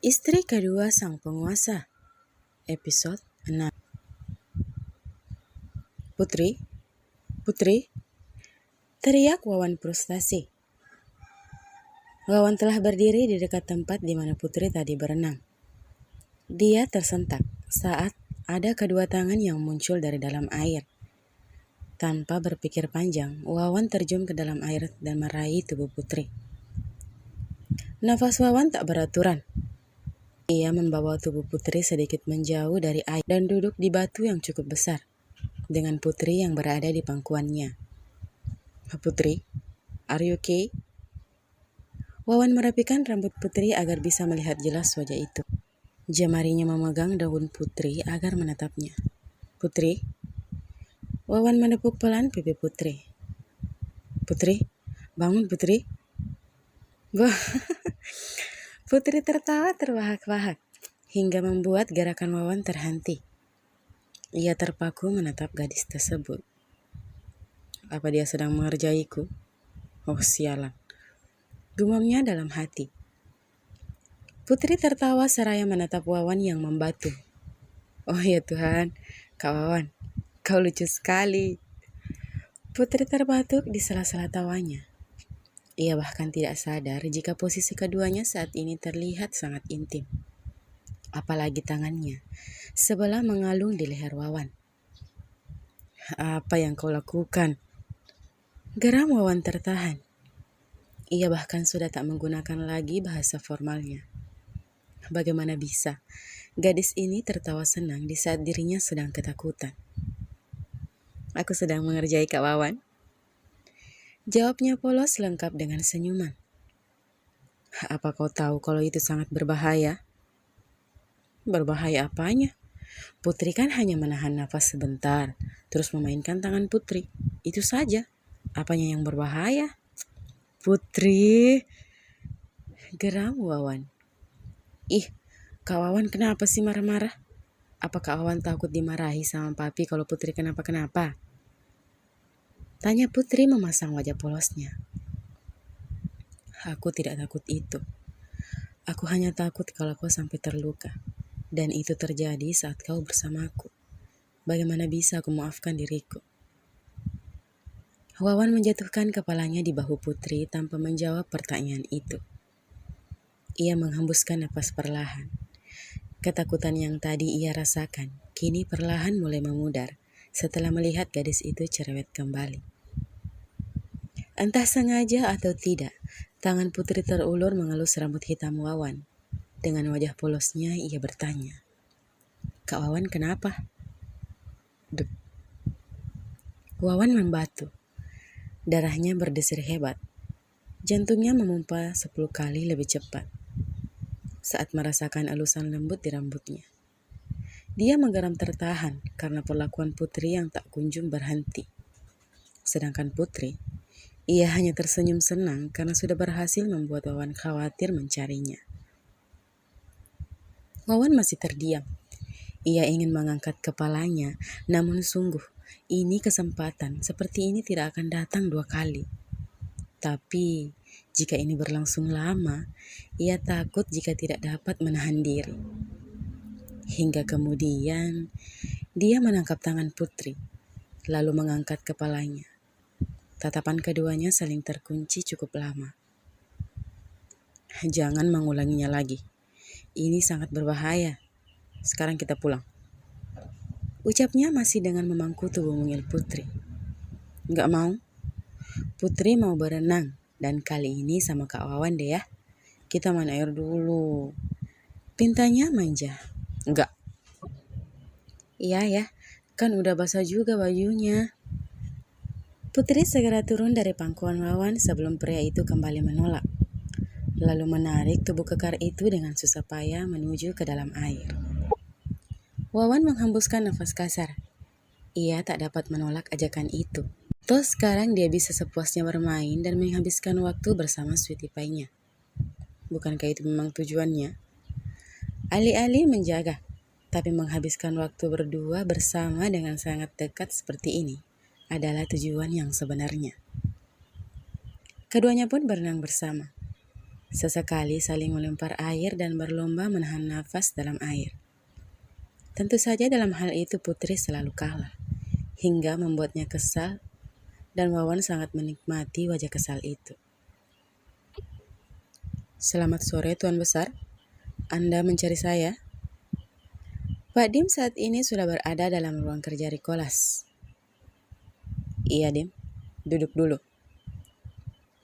Istri kedua sang penguasa, episode 6. Putri, Putri, teriak Wawan frustasi. Wawan telah berdiri di dekat tempat di mana Putri tadi berenang. Dia tersentak saat ada kedua tangan yang muncul dari dalam air. Tanpa berpikir panjang, Wawan terjun ke dalam air dan meraih tubuh Putri. Nafas Wawan tak beraturan. Ia membawa tubuh Putri sedikit menjauh dari air dan duduk di batu yang cukup besar, dengan Putri yang berada di pangkuannya. Putri, are you okay? Wawan merapikan rambut Putri agar bisa melihat jelas wajah itu. Jemarinya memegang daun Putri agar menatapnya. Putri? Wawan menepuk pelan pipi Putri. Putri, bangun Putri. Wah, Putri tertawa terbahak-bahak hingga membuat gerakan Wawan terhenti. Ia terpaku menatap gadis tersebut. Apa dia sedang mengerjaiku? Oh sialan, gumamnya dalam hati. Putri tertawa seraya menatap Wawan yang membatu. Oh ya Tuhan, Kak Wawan, kau lucu sekali. Putri terbatuk di sela-sela tawanya. Ia bahkan tidak sadar jika posisi keduanya saat ini terlihat sangat intim. Apalagi tangannya sebelah mengalung di leher Wawan. Apa yang kau lakukan? Geram Wawan tertahan. Ia bahkan sudah tak menggunakan lagi bahasa formalnya. Bagaimana bisa gadis ini tertawa senang di saat dirinya sedang ketakutan? Aku sedang mengerjai Kak Wawan. Jawabnya polos lengkap dengan senyuman. Apa kau tahu kalau itu sangat berbahaya? Berbahaya apanya? Putri kan hanya menahan nafas sebentar, terus memainkan tangan Putri. Itu saja. Apanya yang berbahaya? Putri, geram Wawan. Ih, Kak Wawan kenapa sih marah-marah? Apa Kak Wawan takut dimarahi sama papi kalau Putri kenapa-kenapa? Tanya Putri memasang wajah polosnya. Aku tidak takut itu. Aku hanya takut kalau kau sampai terluka. Dan itu terjadi saat kau bersamaku. Bagaimana bisa aku maafkan diriku? Wawan menjatuhkan kepalanya di bahu Putri tanpa menjawab pertanyaan itu. Ia menghembuskan napas perlahan. Ketakutan yang tadi ia rasakan, kini perlahan mulai memudar setelah melihat gadis itu cerewet kembali. Entah sengaja atau tidak, tangan Putri terulur mengelus rambut hitam Wawan. Dengan wajah polosnya ia bertanya, Kak Wawan kenapa? Duk. Wawan membatu. Darahnya berdesir hebat. Jantungnya memompa 10 kali lebih cepat saat merasakan elusan lembut di rambutnya. Dia menggeram tertahan karena perlakuan Putri yang tak kunjung berhenti. Sedangkan Putri, ia hanya tersenyum senang karena sudah berhasil membuat Wawan khawatir mencarinya. Wawan masih terdiam. Ia ingin mengangkat kepalanya, namun sungguh, ini kesempatan seperti ini tidak akan datang 2 kali. Tapi, jika ini berlangsung lama, ia takut jika tidak dapat menahan diri. Hingga kemudian, dia menangkap tangan Putri, lalu mengangkat kepalanya. Tatapan keduanya saling terkunci cukup lama. Jangan mengulanginya lagi. Ini sangat berbahaya. Sekarang kita pulang. Ucapnya masih dengan memangku tubuh mungil Putri. Enggak mau. Putri mau berenang dan kali ini sama Kak Wawan deh ya. Kita main air dulu. Pintanya manja. Enggak. Iya ya, kan udah basah juga bajunya. Putri segera turun dari pangkuan Wawan sebelum pria itu kembali menolak. Lalu menarik tubuh kekar itu dengan susah payah menuju ke dalam air. Wawan menghembuskan nafas kasar. Ia tak dapat menolak ajakan itu. Toh sekarang dia bisa sepuasnya bermain dan menghabiskan waktu bersama sweetie pie-nya. Bukankah itu memang tujuannya? Alih-alih menjaga, tapi menghabiskan waktu berdua bersama dengan sangat dekat seperti ini adalah tujuan yang sebenarnya. Keduanya pun berenang bersama. Sesekali saling melempar air dan berlomba menahan nafas dalam air. Tentu saja dalam hal itu Putri selalu kalah, hingga membuatnya kesal dan Wawan sangat menikmati wajah kesal itu. Selamat sore Tuan Besar, Anda mencari saya? Pak Dim saat ini sudah berada dalam ruang kerja Rikolas. Iya Dim, duduk dulu.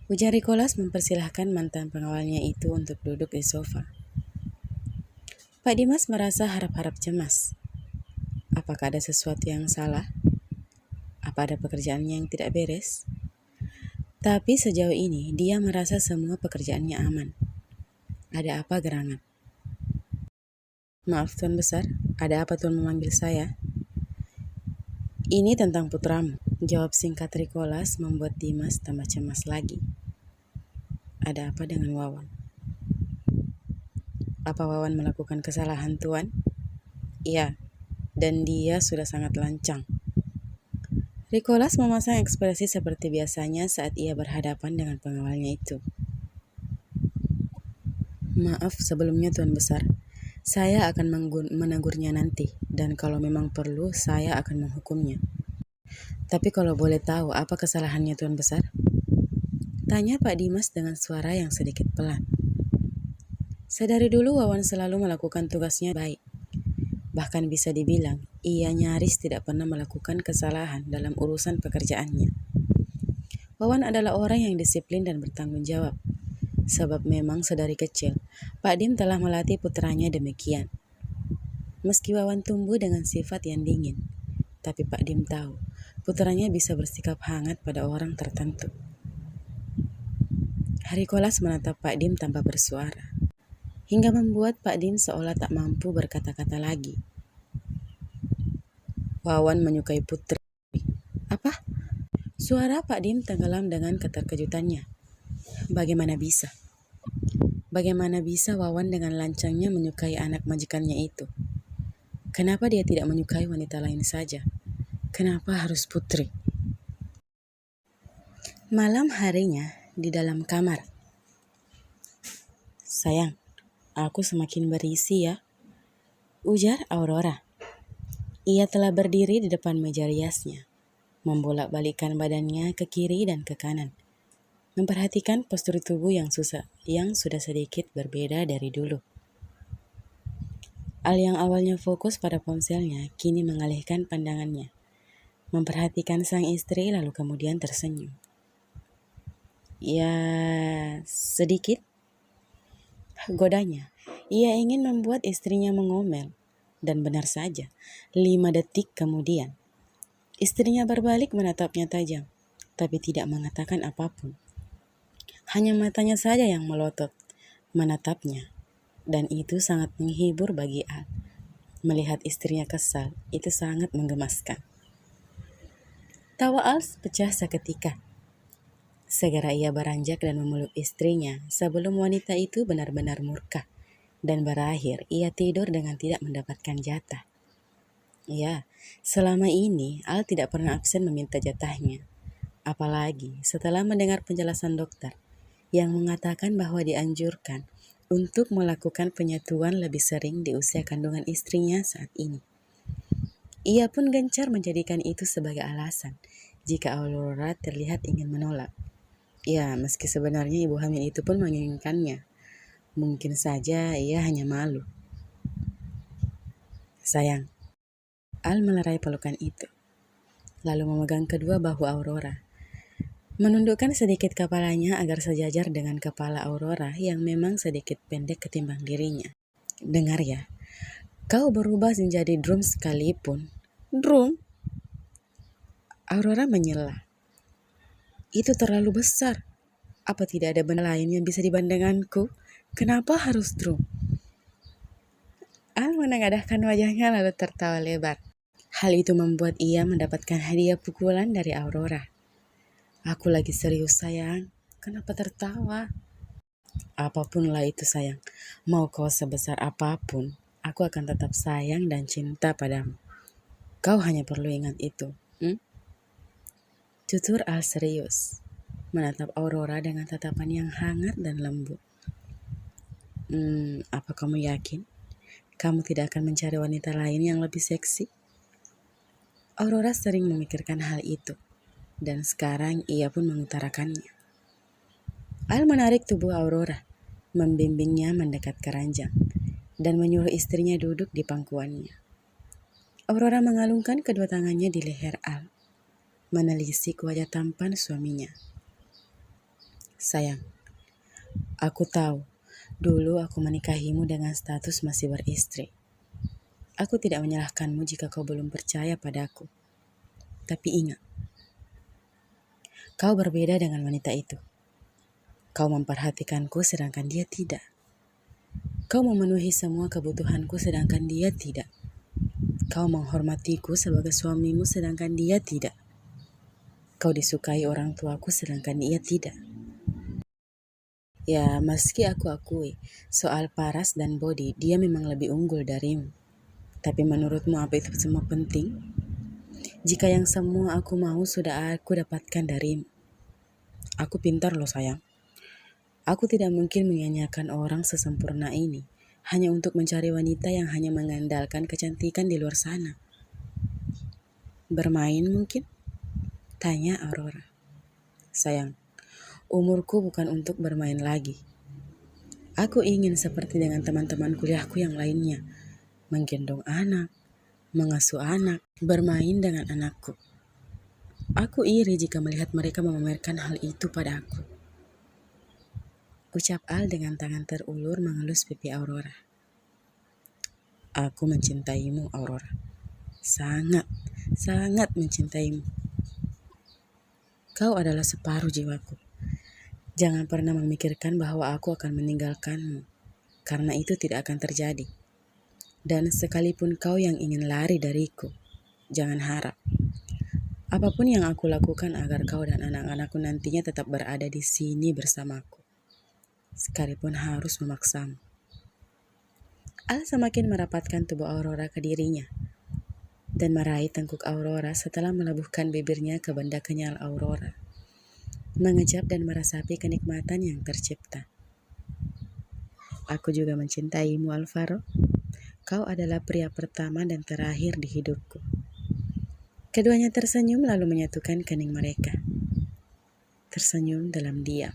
Ujar Rikolas mempersilahkan mantan pengawalnya itu untuk duduk di sofa. Pak Dimas merasa harap-harap cemas. Apakah ada sesuatu yang salah? Apa ada pekerjaannya yang tidak beres? Tapi sejauh ini dia merasa semua pekerjaannya aman. Ada apa gerangan? Maaf Tuan Besar, ada apa Tuan memanggil saya? Ini tentang putramu. Jawab singkat Rikolas membuat Dimas tambah cemas lagi. Ada apa dengan Wawan? Apa Wawan melakukan kesalahan Tuan? Iya, dan dia sudah sangat lancang. Rikolas memasang ekspresi seperti biasanya saat ia berhadapan dengan pengawalnya itu. Maaf sebelumnya Tuan Besar, saya akan menegurnya nanti, dan kalau memang perlu saya akan menghukumnya. Tapi kalau boleh tahu apa kesalahannya Tuan Besar? Tanya Pak Dimas dengan suara yang sedikit pelan. Sedari dulu Wawan selalu melakukan tugasnya baik. Bahkan bisa dibilang, ia nyaris tidak pernah melakukan kesalahan dalam urusan pekerjaannya. Wawan adalah orang yang disiplin dan bertanggung jawab. Sebab memang sedari kecil, Pak Dim telah melatih putranya demikian. Meski Wawan tumbuh dengan sifat yang dingin, tapi Pak Dim tahu, putranya bisa bersikap hangat pada orang tertentu. Rikolas menatap Pak Dim tanpa bersuara, hingga membuat Pak Dim seolah tak mampu berkata-kata lagi. Wawan menyukai Putri. Apa? Suara Pak Dim tenggelam dengan keterkejutannya. Bagaimana bisa? Bagaimana bisa Wawan dengan lancangnya menyukai anak majikannya itu? Kenapa dia tidak menyukai wanita lain saja? Kenapa harus Putri? Malam harinya di dalam kamar. Sayang, aku semakin berisi ya, ujar Aurora. Ia telah berdiri di depan meja riasnya, membolak-balikkan badannya ke kiri dan ke kanan, memperhatikan postur tubuh yang sudah sedikit berbeda dari dulu. Al yang awalnya fokus pada ponselnya, kini mengalihkan pandangannya, memperhatikan sang istri lalu kemudian tersenyum. Ya, sedikit godanya. Ia ingin membuat istrinya mengomel. Dan benar saja, 5 detik kemudian, istrinya berbalik menatapnya tajam, tapi tidak mengatakan apapun. Hanya matanya saja yang melotot, menatapnya. Dan itu sangat menghibur bagi Al. Melihat istrinya kesal, itu sangat menggemaskan. Tawa Al pecah seketika. Segera ia beranjak dan memeluk istrinya sebelum wanita itu benar-benar murka. Dan berakhir ia tidur dengan tidak mendapatkan jatah. Ya, selama ini Al tidak pernah absen meminta jatahnya. Apalagi setelah mendengar penjelasan dokter yang mengatakan bahwa dianjurkan untuk melakukan penyatuan lebih sering di usia kandungan istrinya saat ini. Ia pun gencar menjadikan itu sebagai alasan jika Aurora terlihat ingin menolak. Ya, meski sebenarnya ibu hamil itu pun menginginkannya. Mungkin saja ia hanya malu. Sayang, Al melerai pelukan itu, lalu memegang kedua bahu Aurora. Menundukkan sedikit kepalanya agar sejajar dengan kepala Aurora yang memang sedikit pendek ketimbang dirinya. Dengar ya, kau berubah menjadi drum sekalipun. Drum? Aurora menyela. Itu terlalu besar. Apa tidak ada benda lain yang bisa dibandingkanku? Kenapa harus drum? Al menengadahkan wajahnya lalu tertawa lebar. Hal itu membuat ia mendapatkan hadiah pukulan dari Aurora. Aku lagi serius sayang, kenapa tertawa? Apapunlah itu sayang, mau kau sebesar apapun, aku akan tetap sayang dan cinta padamu. Kau hanya perlu ingat itu. Tutur Al serius, menatap Aurora dengan tatapan yang hangat dan lembut. Apa kamu yakin kamu tidak akan mencari wanita lain yang lebih seksi? Aurora sering memikirkan hal itu, dan sekarang ia pun mengutarakannya. Al menarik tubuh Aurora, membimbingnya mendekat ke ranjang, dan menyuruh istrinya duduk di pangkuannya. Aurora mengalungkan kedua tangannya di leher Al, menelisik wajah tampan suaminya. Sayang, aku tahu dulu aku menikahimu dengan status masih beristri. Aku tidak menyalahkanmu jika kau belum percaya padaku. Tapi ingat, kau berbeda dengan wanita itu. Kau memperhatikanku sedangkan dia tidak. Kau memenuhi semua kebutuhanku sedangkan dia tidak. Kau menghormatiku sebagai suamimu sedangkan dia tidak. Kau disukai orang tuaku sedangkan ia tidak. Ya, meski aku akui, soal paras dan body, dia memang lebih unggul darimu. Tapi menurutmu apa itu semua penting? Jika yang semua aku mau sudah aku dapatkan darimu. Aku pintar loh sayang. Aku tidak mungkin menyanyiakan orang sesempurna ini hanya untuk mencari wanita yang hanya mengandalkan kecantikan di luar sana. Bermain mungkin? Tanya Aurora. Sayang, umurku bukan untuk bermain lagi. Aku ingin seperti dengan teman-teman kuliahku yang lainnya, menggendong anak, mengasuh anak, bermain dengan anakku. Aku iri jika melihat mereka memamerkan hal itu pada aku. Ucap Al dengan tangan terulur mengelus pipi Aurora. Aku mencintaimu, Aurora. Sangat, sangat mencintaimu. Kau adalah separuh jiwaku. Jangan pernah memikirkan bahwa aku akan meninggalkanmu, karena itu tidak akan terjadi. Dan sekalipun kau yang ingin lari dariku, jangan harap. Apapun yang aku lakukan agar kau dan anak-anakku nantinya tetap berada di sini bersamaku, sekalipun harus memaksamu. Al semakin merapatkan tubuh Aurora ke dirinya, dan meraih tengkuk Aurora setelah melebuhkan bibirnya ke benda kenyal Aurora, mengejap dan meresapi kenikmatan yang tercipta. Aku juga mencintaimu, Alvaro. Kau adalah pria pertama dan terakhir di hidupku. Keduanya tersenyum lalu menyatukan kening mereka. Tersenyum dalam diam.